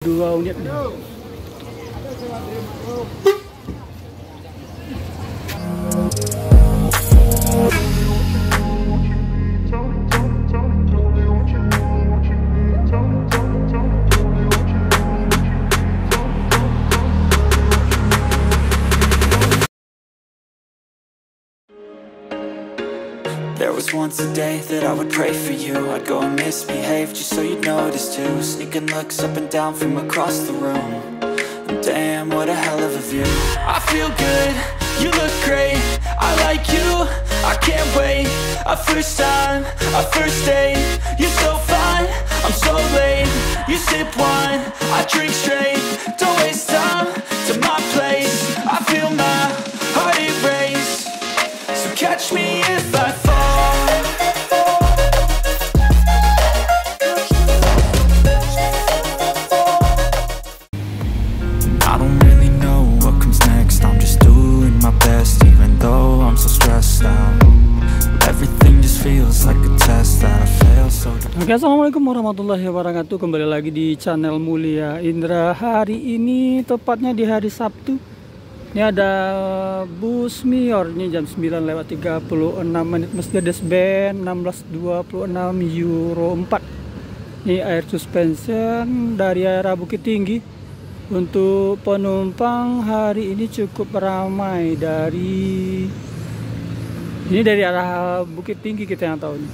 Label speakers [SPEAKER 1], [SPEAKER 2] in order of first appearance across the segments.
[SPEAKER 1] 2 unit.
[SPEAKER 2] There was once a day that I would pray for you. I'd go and misbehave just so you'd notice too. Sneaking looks up and down from across the room. And damn, what a hell of a view. I feel good, you look great, I like you, I can't wait. A first time, a first date. You're so fine, I'm so late. You sip wine, I drink straight. Don't waste time to my place. I feel my heart erase. So catch me if I fall. I don't really know what comes next. I'm just doing my best, even though I'm so stressed out. Everything just feels like a test that I fail so.
[SPEAKER 1] Oke, assalamualaikum warahmatullahi wabarakatuh. Kembali lagi di channel Mulia Indra. Hari ini tepatnya di hari Sabtu. Ini ada bus Mior. Ini jam 9:36 Mercedes-Benz 1626 Euro 4. Ini air suspension dari arah Bukit Tinggi. Untuk penumpang hari ini cukup ramai dari arah Bukit Tinggi, kita yang tahu nih.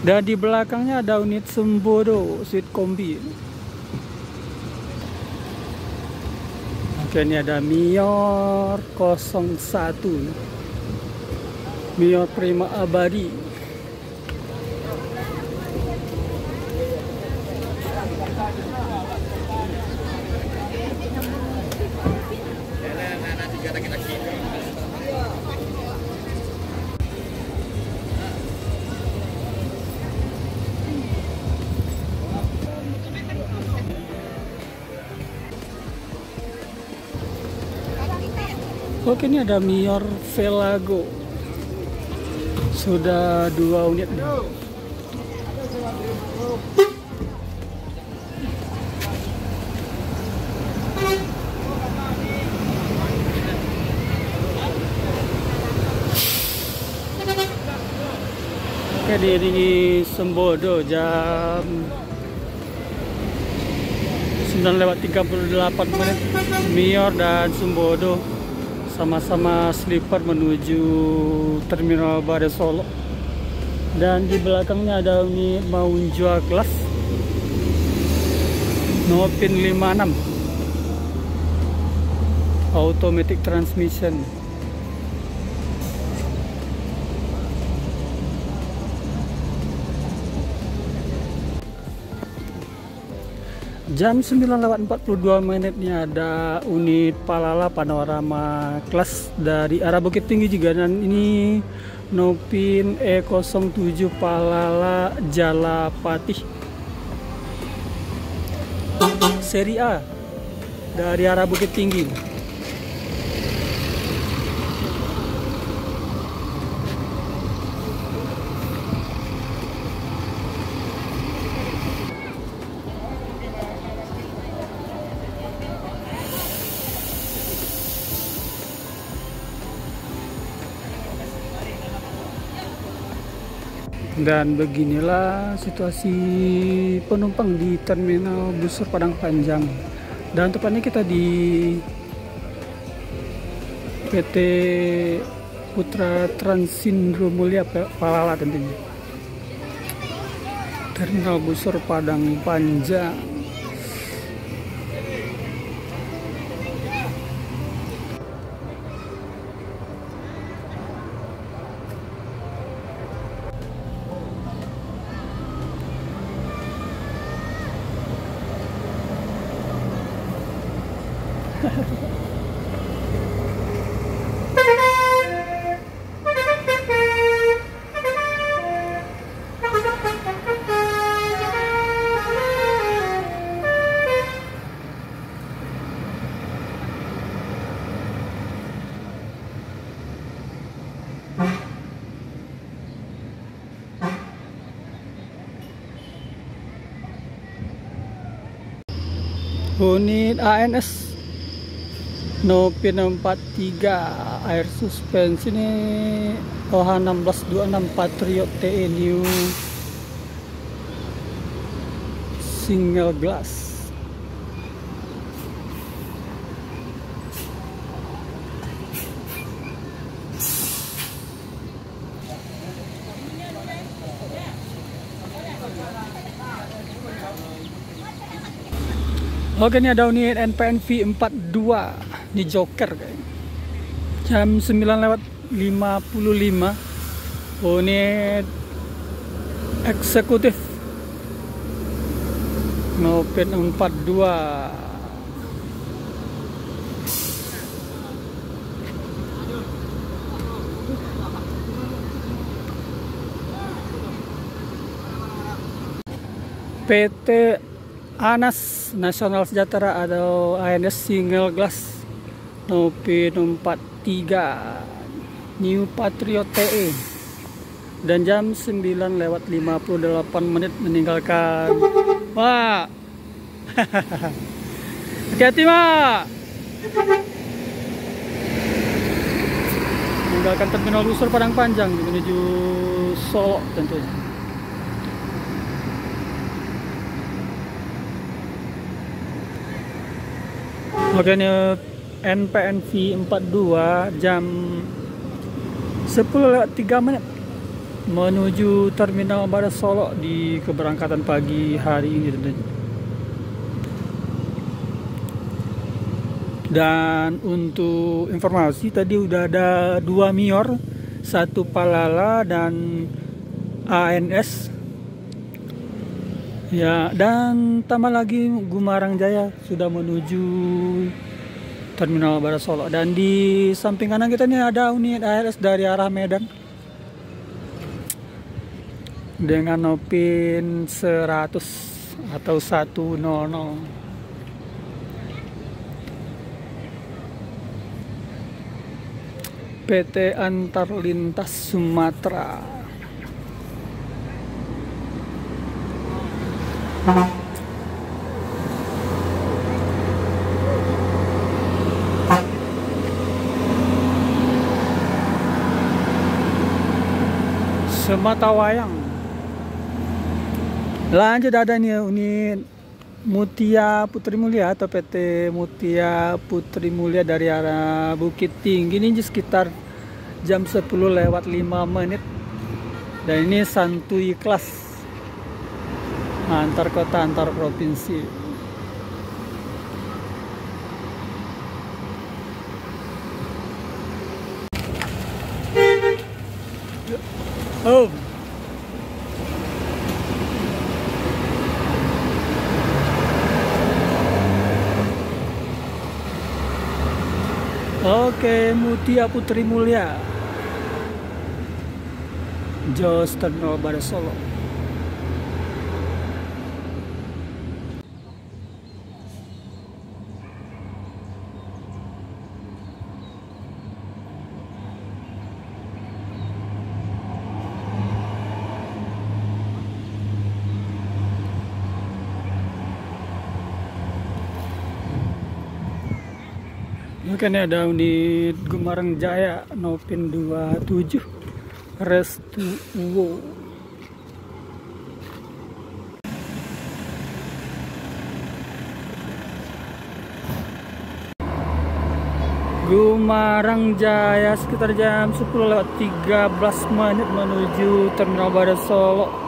[SPEAKER 1] Dan di belakangnya ada unit Sembodo Sweet Kombi. Oke, ini ada Mior 01 Mior Prima Abadi. Oke, ini ada Mior Velago. Sudah 2 unit. Oke, di Sembodo jam 9:38 Mior dan Sembodo sama-sama sleeper menuju Terminal Bare Solo. Dan di belakangnya ada unit Maunjua kelas Nopin 56 automatic transmission. Jam 9:42 ini ada unit Palala Panorama kelas dari arah Bukit Tinggi juga. Dan ini Nopin E07 Palala Jalapati seri A dari arah Bukit Tinggi. Dan beginilah situasi penumpang di Terminal Busur Padang Panjang. Dan tepatnya kita di PT Putra Transindro Mulia Palala tentunya. Terminal Busur Padang Panjang. Unit ANS Nopin 43 air suspensi ini OH1626 Patriot TE new single glass. Oke, ini ada unit NPNV 42 di Joker kayaknya. Jam 9:55. Unit eksekutif Nopin 42. PT ANAS Nasional Sejahtera atau ANS single glass Nopin 43 New Patriot TE, dan jam 9:58 meninggalkan. Wah, hati-hati Mak, meninggalkan terminal Lusur Padang Panjang menuju Solo tentunya. Oke, ini NPNV 42 jam 10:03 menuju Terminal Barat Solo di keberangkatan pagi hari ini tentunya. Dan untuk informasi tadi udah ada 2 Mior, 1 Palala dan ANS. Ya, dan tambah lagi Gumarang Jaya sudah menuju Terminal Barat Solo. Dan di samping kanan kita ini ada unit ARS dari arah Medan dengan Nopin 100 atau 100. PT Antar Lintas Sumatera. Sematawayang. Lanjut ada nih unit Mutia Putri Mulia atau PT Mutia Putri Mulia dari arah Bukit Tinggi ini sekitar jam 10:05. Dan ini santuy kelas antar kota antar provinsi. Oh, oke, Mutia Putri Mulia Jos Terminal Barat Solo. Oke, ini ada unit Gumarang Jaya Nopin 27 Restu Uwo. Gumarang Jaya sekitar jam 10:13 menuju Terminal Barat Solo.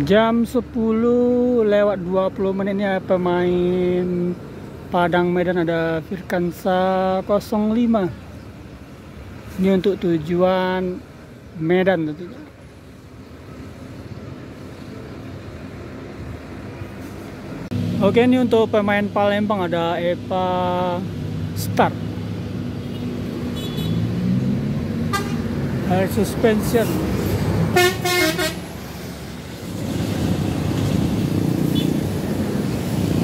[SPEAKER 1] Jam 10:20 ini pemain Padang Medan ada Firkansa 05 Ini untuk tujuan Medan tentunya. Oke, ini untuk pemain Palembang ada Eva Star. Air suspension.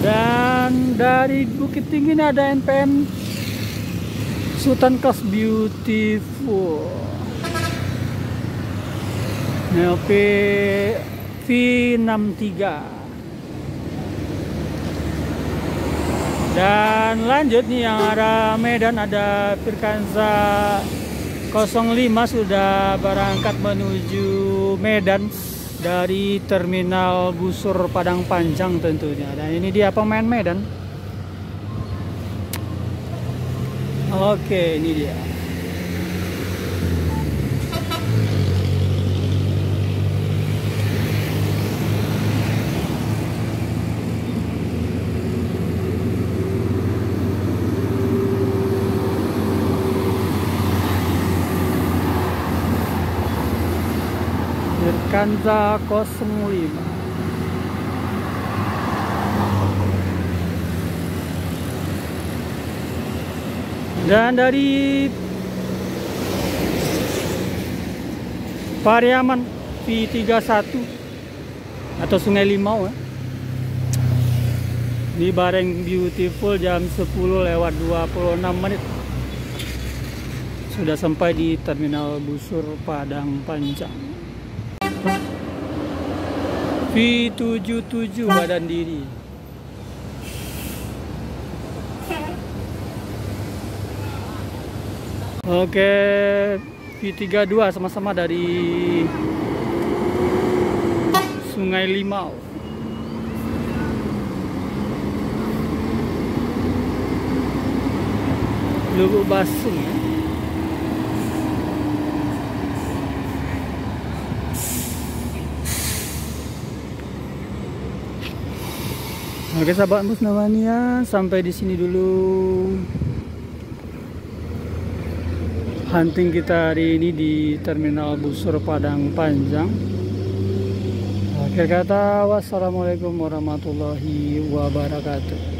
[SPEAKER 1] Dan dari Bukit Tinggi ini ada NPM Sultan Class Beautiful. NLP V63. Dan lanjut nih yang arah Medan ada Firkansa 05 sudah berangkat menuju Medan dari terminal Busur Padang Panjang tentunya. Dan ini dia pemain Medan. Oke, ini dia. Firkansa 05. Dan dari Pariaman V31 atau Sungai Limau ya. Ini bareng Beautiful jam 10:26 sudah sampai di terminal Busur Padang Panjang. V77 badan diri. Oke, V32 sama-sama dari Sungai Limau. Lubuk Basung ya. Oke sahabat Musnamania, sampai di sini dulu hunting kita hari ini di terminal Busur Padang Panjang. Akhir kata, wassalamualaikum warahmatullahi wabarakatuh.